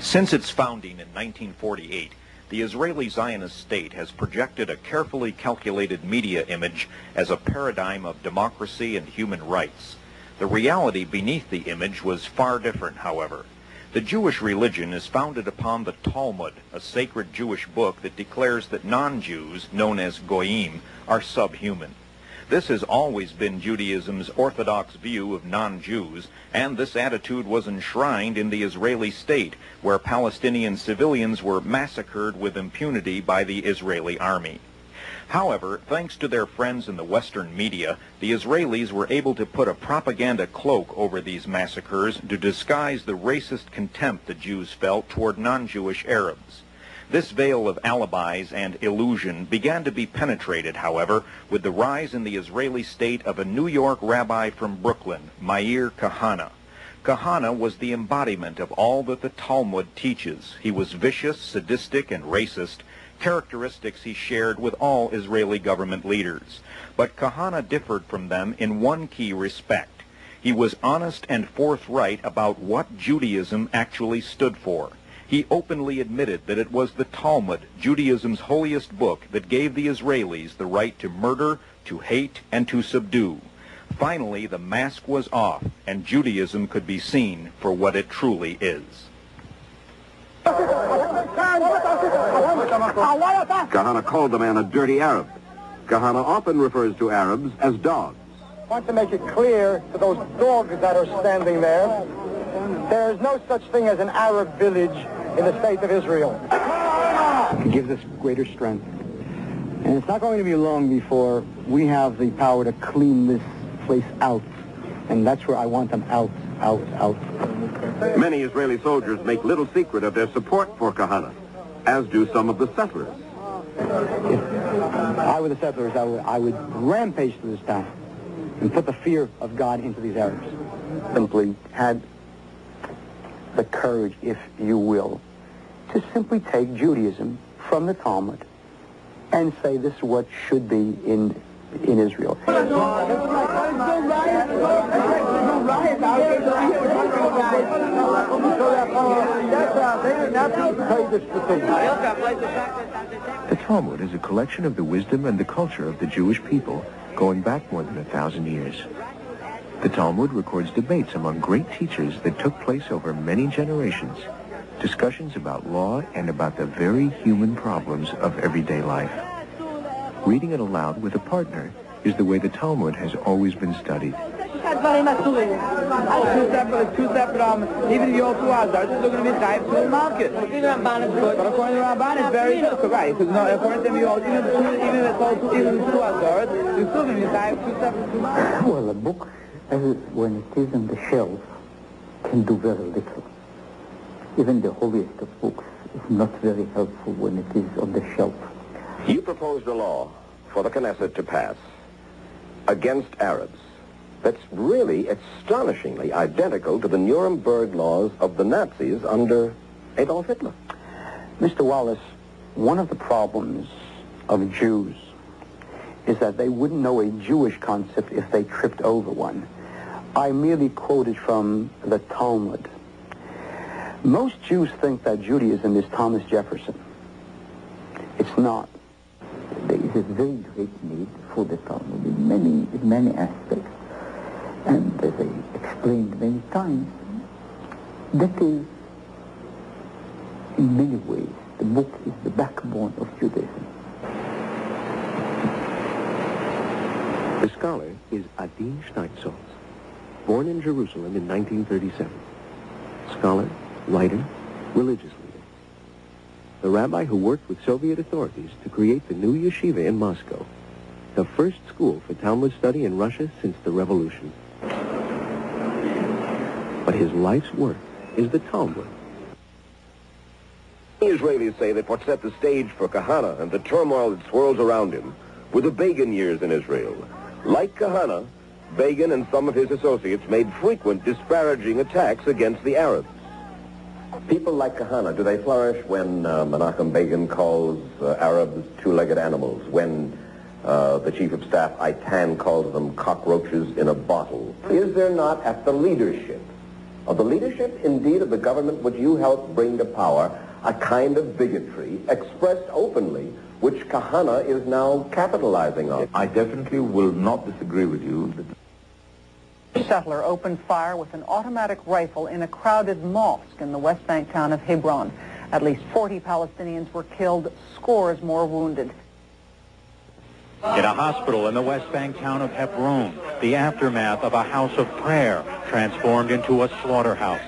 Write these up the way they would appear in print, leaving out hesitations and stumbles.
Since its founding in 1948, the Israeli Zionist state has projected a carefully calculated media image as a paradigm of democracy and human rights. The reality beneath the image was far different, however. The Jewish religion is founded upon the Talmud, a sacred Jewish book that declares that non-Jews, known as goyim, are subhuman. This has always been Judaism's orthodox view of non-Jews, and this attitude was enshrined in the Israeli state, where Palestinian civilians were massacred with impunity by the Israeli army. However, thanks to their friends in the Western media, the Israelis were able to put a propaganda cloak over these massacres to disguise the racist contempt the Jews felt toward non-Jewish Arabs. This veil of alibis and illusion began to be penetrated, however, with the rise in the Israeli state of a New York rabbi from Brooklyn, Meir Kahane. Kahane was the embodiment of all that the Talmud teaches. He was vicious, sadistic, and racist, characteristics he shared with all Israeli government leaders. But Kahane differed from them in one key respect. He was honest and forthright about what Judaism actually stood for. He openly admitted that it was the Talmud, Judaism's holiest book, that gave the Israelis the right to murder, to hate, and to subdue. Finally, the mask was off, and Judaism could be seen for what it truly is. Kahane called the man a dirty Arab. Kahane often refers to Arabs as dogs. I want to make it clear to those dogs that are standing there, there is no such thing as an Arab village in the state of Israel. It gives us greater strength. And it's not going to be long before we have the power to clean this place out. And that's where I want them out. Many Israeli soldiers make little secret of their support for Kahane, as do some of the settlers. If I were the settlers, I would rampage through this town and put the fear of God into these Arabs. Simply had the courage, if you will, to simply take Judaism from the Talmud and say this is what should be in Israel. The Talmud is a collection of the wisdom and the culture of the Jewish people going back more than 1,000 years. The Talmud records debates among great teachers that took place over many generations, discussions about law and about the very human problems of everyday life. Reading it aloud with a partner is the way the Talmud has always been studied. Two separate, even if you all two are still going to be tied to the market. But according to Ramban, it's very good, right? Because according to you all, even if it's all two, even two are third, you're still going to be tied to two separate markets. Well, a book, when it is on the shelf, can do very little. Even the holiest of books is not very helpful when it is on the shelf. You proposed a law for the Knesset to pass against Arabs that's really astonishingly identical to the Nuremberg laws of the Nazis under Adolf Hitler. Mr. Wallace, one of the problems of Jews is that they wouldn't know a Jewish concept if they tripped over one. I merely quoted from the Talmud. Most Jews think that Judaism is Thomas Jefferson. It's not. There is a very great need for the Talmud in many aspects. And as I explained many times, that is, in many ways, the book is the backbone of Judaism. The scholar is Adi Schneitzold, born in Jerusalem in 1937. Scholar, writer, religious leader. The rabbi who worked with Soviet authorities to create the new yeshiva in Moscow, the first school for Talmud study in Russia since the revolution. But his life's work is the Talmud. The Israelis say that what set the stage for Kahane and the turmoil that swirls around him were the Begin years in Israel. Like Kahane, Begin and some of his associates made frequent disparaging attacks against the Arabs. People like Kahane, do they flourish when Menachem Begin calls Arabs two-legged animals, when the chief of staff, Eitan, calls them cockroaches in a bottle? Is there not at the leadership of the leadership, indeed, of the government which you helped bring to power, a kind of bigotry expressed openly, which Kahana is now capitalizing on. I definitely will not disagree with you. Settler opened fire with an automatic rifle in a crowded mosque in the West Bank town of Hebron. At least 40 Palestinians were killed, scores more wounded. In a hospital in the West Bank town of Hebron, the aftermath of a house of prayer transformed into a slaughterhouse.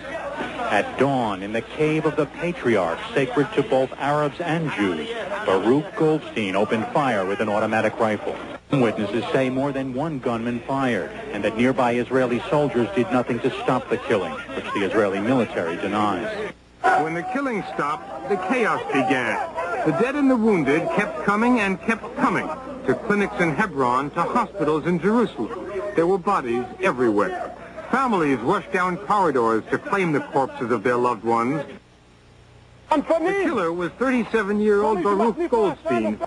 At dawn, in the cave of the patriarch, sacred to both Arabs and Jews, Baruch Goldstein opened fire with an automatic rifle. Witnesses say more than one gunman fired, and that nearby Israeli soldiers did nothing to stop the killing, which the Israeli military denies. When the killing stopped, the chaos began. The dead and the wounded kept coming and kept coming, to clinics in Hebron, to hospitals in Jerusalem. There were bodies everywhere. Families rushed down corridors to claim the corpses of their loved ones. The killer was 37-year-old Baruch Goldstein.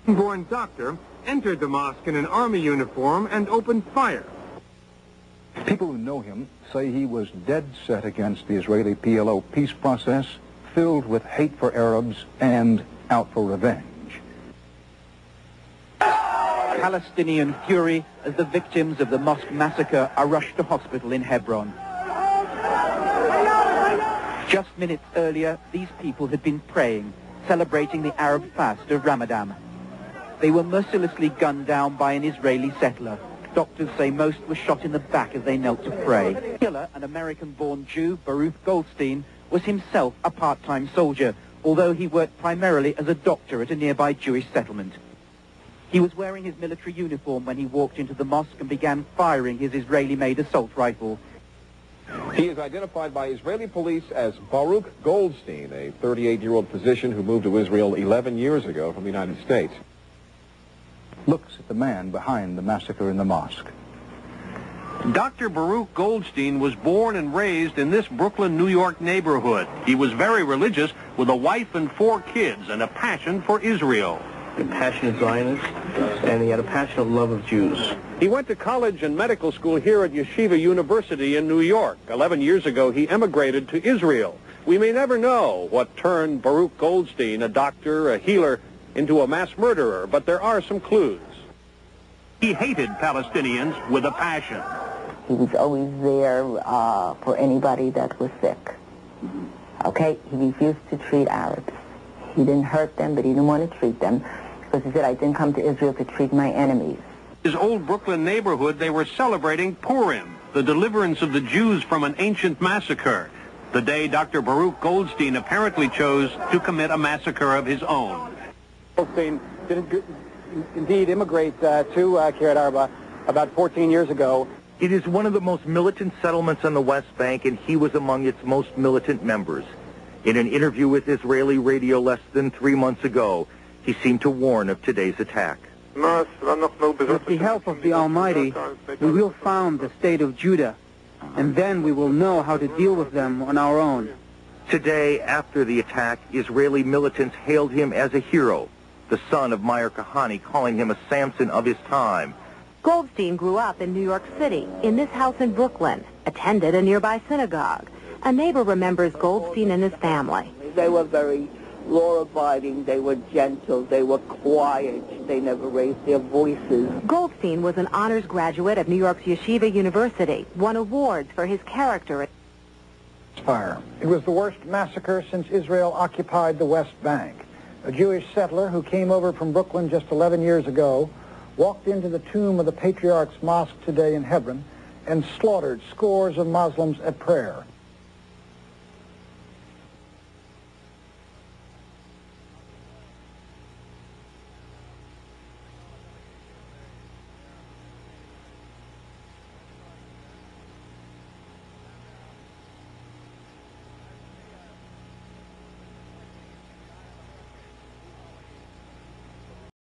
Born doctor, entered the mosque in an army uniform and opened fire. People who know him say he was dead set against the Israeli-PLO peace process, filled with hate for Arabs and out for revenge. Palestinian fury as the victims of the mosque massacre are rushed to hospital in Hebron. Just minutes earlier, these people had been praying, celebrating the Arab fast of Ramadan. They were mercilessly gunned down by an Israeli settler. Doctors say most were shot in the back as they knelt to pray. The killer, an American-born Jew, Baruch Goldstein, was himself a part-time soldier, although he worked primarily as a doctor at a nearby Jewish settlement. He was wearing his military uniform when he walked into the mosque and began firing his Israeli-made assault rifle. He is identified by Israeli police as Baruch Goldstein, a 38-year-old physician who moved to Israel 11 years ago from the United States. Looks at the man behind the massacre in the mosque. Dr. Baruch Goldstein was born and raised in this Brooklyn, New York neighborhood. He was very religious, with a wife and 4 kids and a passion for Israel. A passionate Zionist, and he had a passionate love of Jews. He went to college and medical school here at Yeshiva University in New York. 11 years ago, he emigrated to Israel. We may never know what turned Baruch Goldstein, a doctor, a healer, into a mass murderer, but there are some clues. He hated Palestinians with a passion. He was always there for anybody that was sick. Okay? He refused to treat Arabs. He didn't hurt them, but he didn't want to treat them, because he said, I didn't come to Israel to treat my enemies. His old Brooklyn neighborhood, they were celebrating Purim, the deliverance of the Jews from an ancient massacre, the day Dr. Baruch Goldstein apparently chose to commit a massacre of his own. Goldstein did indeed immigrate to Kiryat Arba about 14 years ago. It is one of the most militant settlements on the West Bank, and he was among its most militant members. In an interview with Israeli radio less than 3 months ago, he seemed to warn of today's attack. With the help of the Almighty, we will found the state of Judah, and then we will know how to deal with them on our own. Today, after the attack, Israeli militants hailed him as a hero, the son of Meir Kahane, calling him a Samson of his time. Goldstein grew up in New York City, in this house in Brooklyn, attended a nearby synagogue. A neighbor remembers Goldstein and his family. They were very law-abiding, they were gentle, they were quiet, they never raised their voices. Goldstein was an honors graduate of New York's Yeshiva University, won awards for his character. Fire. It was the worst massacre since Israel occupied the West Bank. A Jewish settler who came over from Brooklyn just 11 years ago walked into the tomb of the Patriarch's Mosque today in Hebron and slaughtered scores of Muslims at prayer.